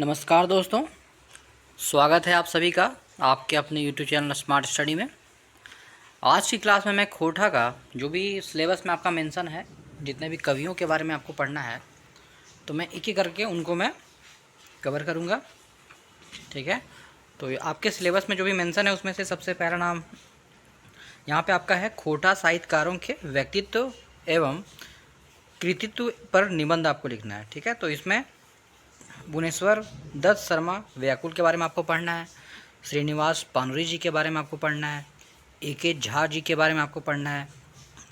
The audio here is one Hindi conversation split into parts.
नमस्कार दोस्तों, स्वागत है आप सभी का आपके अपने यूट्यूब चैनल स्मार्ट स्टडी में। आज की क्लास में मैं खोटा का जो भी सिलेबस में आपका मेंशन है, जितने भी कवियों के बारे में आपको पढ़ना है, तो मैं एक एक करके उनको मैं कवर करूँगा। ठीक है, तो आपके सिलेबस में जो भी मेंशन है उसमें से सबसे पहला नाम यहाँ पे आपका है, खोटा साहित्यकारों के व्यक्तित्व एवं कृतित्व पर निबंध आपको लिखना है। ठीक है, तो इसमें भुवनेश्वर दत्त शर्मा व्याकुल के बारे में आपको पढ़ना है, श्रीनिवास पानुरी जी के बारे में आपको पढ़ना है, ए.के. झा जी के बारे में आपको पढ़ना है,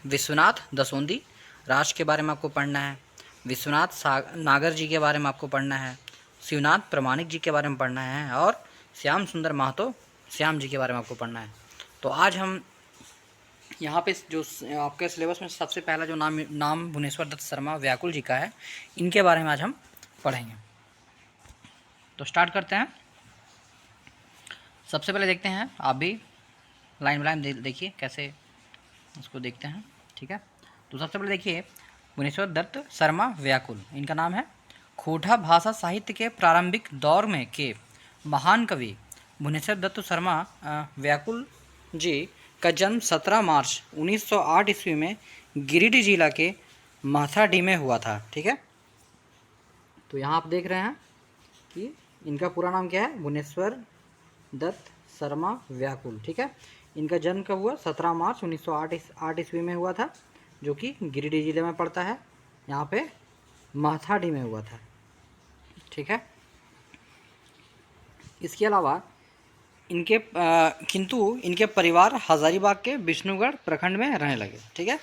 विश्वनाथ दसोंदी राज के बारे में आपको पढ़ना है, विश्वनाथ नागर जी के बारे में आपको पढ़ना है, शिवनाथ प्रमाणिक जी के बारे में पढ़ना है और श्याम सुंदर महतो श्याम जी के बारे में आपको पढ़ना है। तो आज हम यहाँ पे जो आपके सिलेबस में सबसे पहला जो नाम भुवनेश्वर दत्त शर्मा व्याकुल जी का है, इनके बारे में आज हम पढ़ेंगे। तो स्टार्ट करते हैं। सबसे पहले देखते हैं, आप भी लाइन बाय लाइन देखिए कैसे इसको देखते हैं। ठीक है, तो सबसे पहले देखिए भुवनेश्वर दत्त शर्मा व्याकुल, इनका नाम है। खोटा भाषा साहित्य के प्रारंभिक दौर में के महान कवि भुवनेश्वर दत्त शर्मा व्याकुल जी का जन्म 17 मार्च 1908 ईस्वी में गिरिडीह जिला के माथाडीह में हुआ था। ठीक है, तो यहाँ आप देख रहे हैं कि इनका पूरा नाम क्या है, भुवनेश्वर दत्त शर्मा व्याकुल। ठीक है, इनका जन्म कब हुआ, 17 मार्च 1908 ईस्वी में हुआ था, जो कि गिरिडीह जिले में पड़ता है, यहाँ पे माथाडीह में हुआ था। ठीक है, इसके अलावा किंतु इनके परिवार हजारीबाग के विष्णुगढ़ प्रखंड में रहने लगे। ठीक है,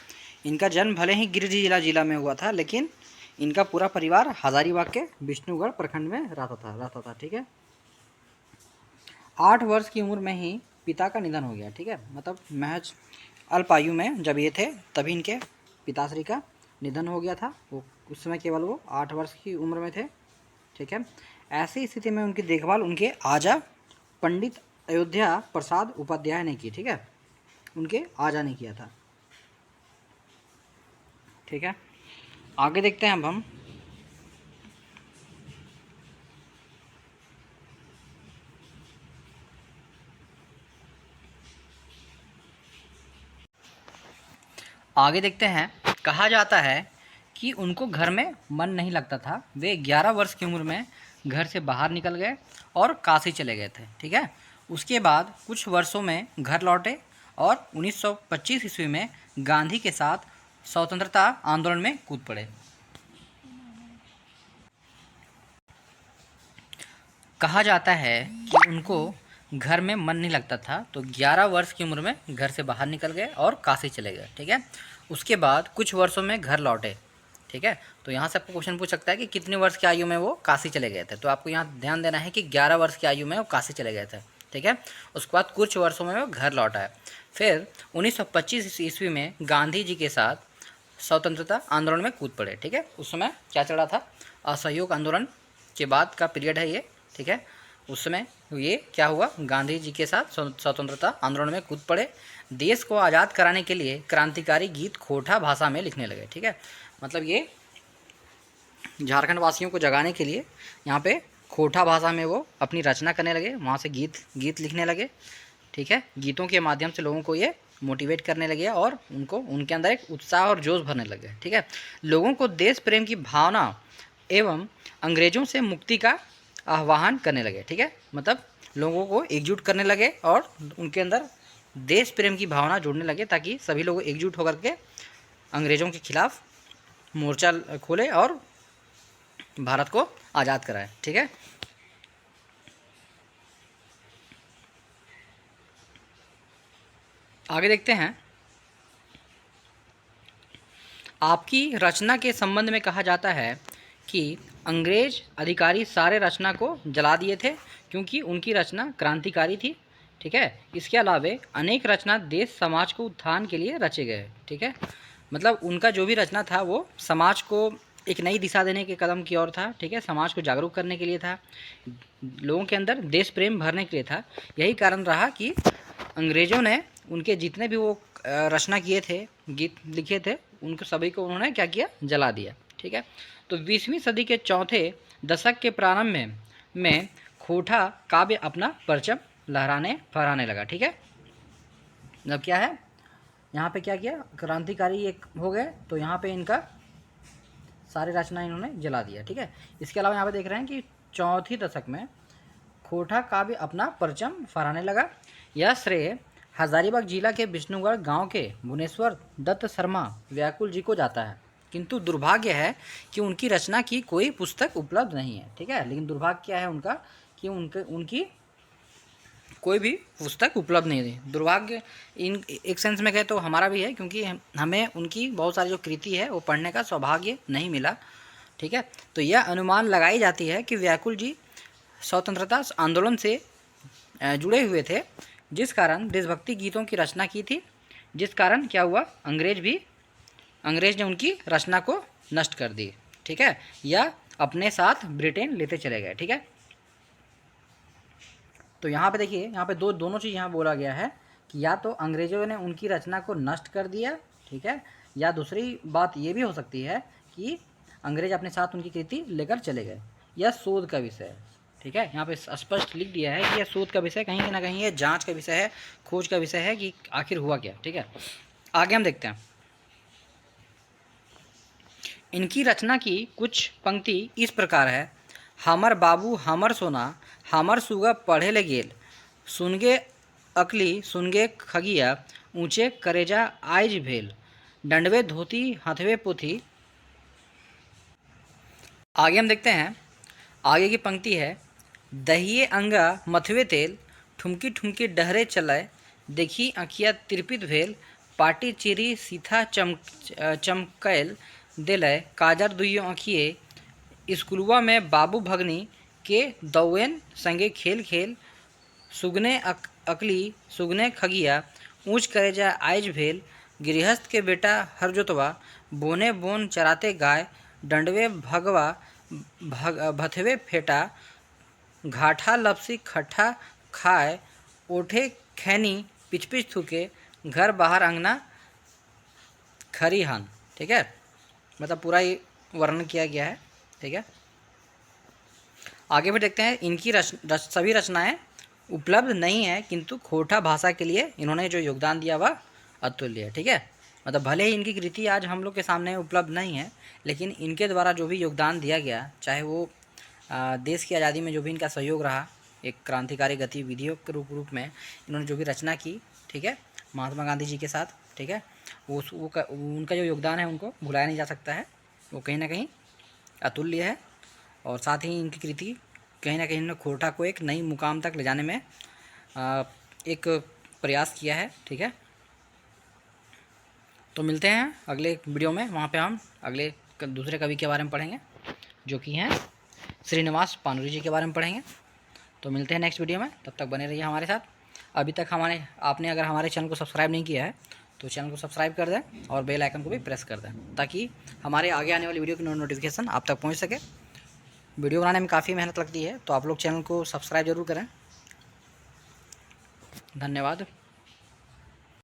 इनका जन्म भले ही गिरिडीह जिला में हुआ था, लेकिन इनका पूरा परिवार हजारीबाग के विष्णुगढ़ प्रखंड में रहता था। ठीक है, 8 वर्ष की उम्र में ही पिता का निधन हो गया। ठीक है, मतलब महज अल्प आयु में जब ये थे तभी इनके पिताश्री का निधन हो गया था। वो उस समय केवल वो 8 वर्ष की उम्र में थे। ठीक है, ऐसी स्थिति में उनकी देखभाल उनके आजा पंडित अयोध्या प्रसाद उपाध्याय ने की। ठीक है, उनके आजा ने किया था। ठीक है, आगे देखते हैं अब हम। आगे देखते हैं, कहा जाता है कि उनको घर में मन नहीं लगता था। वे 11 वर्ष की उम्र में घर से बाहर निकल गए और काशी चले गए थे। ठीक है, उसके बाद कुछ वर्षों में घर लौटे और 1925 ईस्वी में गांधी के साथ स्वतंत्रता आंदोलन में कूद पड़े। कहा जाता है कि उनको घर में मन नहीं लगता था, तो 11 वर्ष की उम्र में घर से बाहर निकल गए और काशी चले गए। ठीक है, उसके बाद कुछ वर्षों में घर लौटे। ठीक है, तो यहाँ से आपको क्वेश्चन पूछ सकता है कि कितनी वर्ष की आयु में वो काशी चले गए थे, तो आपको यहाँ ध्यान देना है कि 11 वर्ष की आयु में वो काशी चले गए थे। ठीक है, उसके बाद कुछ वर्षों में वो घर लौटा है। फिर 1925 ईस्वी में गांधी जी के साथ स्वतंत्रता आंदोलन में कूद पड़े। ठीक है, उस समय क्या चला था, असहयोग आंदोलन के बाद का पीरियड है ये। ठीक है, उस समय ये क्या हुआ, गांधी जी के साथ स्वतंत्रता आंदोलन में कूद पड़े। देश को आज़ाद कराने के लिए क्रांतिकारी गीत खोटा भाषा में लिखने लगे। ठीक है, मतलब ये झारखंड वासियों को जगाने के लिए यहाँ पे खोटा भाषा में वो अपनी रचना करने लगे, वहाँ से गीत लिखने लगे। ठीक है, गीतों के माध्यम से लोगों को ये मोटिवेट करने लगे और उनके अंदर एक उत्साह और जोश भरने लगे। ठीक है, लोगों को देश प्रेम की भावना एवं अंग्रेज़ों से मुक्ति का आह्वान करने लगे। ठीक है, मतलब लोगों को एकजुट करने लगे और उनके अंदर देश प्रेम की भावना जोड़ने लगे, ताकि सभी लोग एकजुट होकर के अंग्रेज़ों के खिलाफ मोर्चा खोले और भारत को आज़ाद कराए। ठीक है, आगे देखते हैं। आपकी रचना के संबंध में कहा जाता है कि अंग्रेज अधिकारी सारे रचना को जला दिए थे, क्योंकि उनकी रचना क्रांतिकारी थी। ठीक है, इसके अलावा अनेक रचना देश समाज को उत्थान के लिए रचे गए। ठीक है, मतलब उनका जो भी रचना था वो समाज को एक नई दिशा देने के कदम की ओर था। ठीक है, समाज को जागरूक करने के लिए था, लोगों के अंदर देश प्रेम भरने के लिए था। यही कारण रहा कि अंग्रेज़ों ने उनके जितने भी वो रचना किए थे, गीत लिखे थे, उनको सभी को उन्होंने क्या किया, जला दिया। ठीक है, तो 20वीं सदी के चौथे दशक के प्रारंभ में में खोटा काव्य अपना परचम लहराने फहराने लगा। ठीक है, मतलब क्या है, यहाँ पे क्या किया, क्रांतिकारी एक हो गए, तो यहाँ पे इनका सारे रचना इन्होंने जला दिया। ठीक है, इसके अलावा यहाँ पे देख रहे हैं कि चौथी दशक में खोटा काव्य अपना परचम फहराने लगा। यह श्रेय हजारीबाग जिला के विष्णुगढ़ गांव के भुवनेश्वर दत्त शर्मा व्याकुल जी को जाता है, किंतु दुर्भाग्य है कि उनकी रचना की कोई पुस्तक उपलब्ध नहीं है। ठीक है, लेकिन दुर्भाग्य क्या है उनका कि उनकी कोई भी पुस्तक उपलब्ध नहीं थी। दुर्भाग्य इन एक सेंस में कहे तो हमारा भी है, क्योंकि हमें उनकी बहुत सारी जो कृति है वो पढ़ने का सौभाग्य नहीं मिला। ठीक है, तो यह अनुमान लगाई जाती है कि व्याकुल जी स्वतंत्रता आंदोलन से जुड़े हुए थे, जिस कारण देशभक्ति गीतों की रचना की थी, जिस कारण क्या हुआ, अंग्रेज ने उनकी रचना को नष्ट कर दी। ठीक है, या अपने साथ ब्रिटेन लेते चले गए। ठीक है, तो यहाँ पे देखिए, यहाँ पे दोनों चीज़ यहाँ बोला गया है कि या तो अंग्रेजों ने उनकी रचना को नष्ट कर दिया, ठीक है, या दूसरी बात ये भी हो सकती है कि अंग्रेज अपने साथ उनकी कृति लेकर चले गए। यह शोध का विषय है। ठीक है, यहाँ पे स्पष्ट लिख दिया है कि यह शोध का विषय, कहीं ना कहीं ये जांच का विषय है, खोज का विषय है कि आखिर हुआ क्या। ठीक है, आगे हम देखते हैं। इनकी रचना की कुछ पंक्ति इस प्रकार है। हमर बाबू हमर सोना हमर सुगा पढ़े ले गेल, सुनगे अकली सुनगे खगिया, ऊँचे करेजा आइज भेल, डंडवे धोती हथवे पोथी। आगे हम देखते हैं, आगे की पंक्ति है, दहिए अंगा मथवे तेल, ठुमकी ठुमकी डहरे चलाए, देखी आँखिया तिरपित भेल, पाटी चिरी सीथा चमकैल दिलय, काजर दुइयो आँखिए, स्कूलवा में बाबू भगनी के दौवेन संगे खेल खेल, सुगने अकली सुगने खगिया, ऊँच करेजा आइज भेल, गृहस्थ के बेटा हर जोतवा, बोने बोन चराते गाय, डंडवे भगवा भथवे फेटा, घाटा लपसी खट्ठा खाए, ओठे खैनी पिच पिच थूके, घर बाहर अंगना खरी हन। ठीक है, मतलब पूरा ये वर्णन किया गया है। ठीक है, आगे भी देखते हैं। इनकी सभी रचनाएं उपलब्ध नहीं है, किंतु खोटा भाषा के लिए इन्होंने जो योगदान दिया वह अतुल्य है। ठीक है, मतलब भले ही इनकी कृति आज हम लोग के सामने उपलब्ध नहीं है, लेकिन इनके द्वारा जो भी योगदान दिया गया, चाहे वो देश की आज़ादी में जो भी इनका सहयोग रहा, एक क्रांतिकारी गतिविधियों के रूप में इन्होंने जो भी रचना की, ठीक है, महात्मा गांधी जी के साथ, ठीक है, उनका जो योगदान है उनको भुलाया नहीं जा सकता है। वो कहीं ना कहीं अतुल्य है, और साथ ही इनकी कृति कहीं ना कहीं इन्होंने खोटा को एक नई मुकाम तक ले जाने में एक प्रयास किया है। ठीक है, तो मिलते हैं अगले वीडियो में, वहाँ पे हम अगले दूसरे कवि के बारे में पढ़ेंगे, जो कि हैं श्रीनिवास पानुरी जी के बारे में पढ़ेंगे। तो मिलते हैं नेक्स्ट वीडियो में, तब तक बने रहिए हमारे साथ। अभी तक आपने अगर हमारे चैनल को सब्सक्राइब नहीं किया है तो चैनल को सब्सक्राइब कर दें और बेल आइकन को भी प्रेस कर दें, ताकि हमारे आगे आने वाली वीडियो की नोटिफिकेशन आप तक पहुंच सके। वीडियो बनाने में काफ़ी मेहनत लगती है, तो आप लोग चैनल को सब्सक्राइब जरूर करें। धन्यवाद।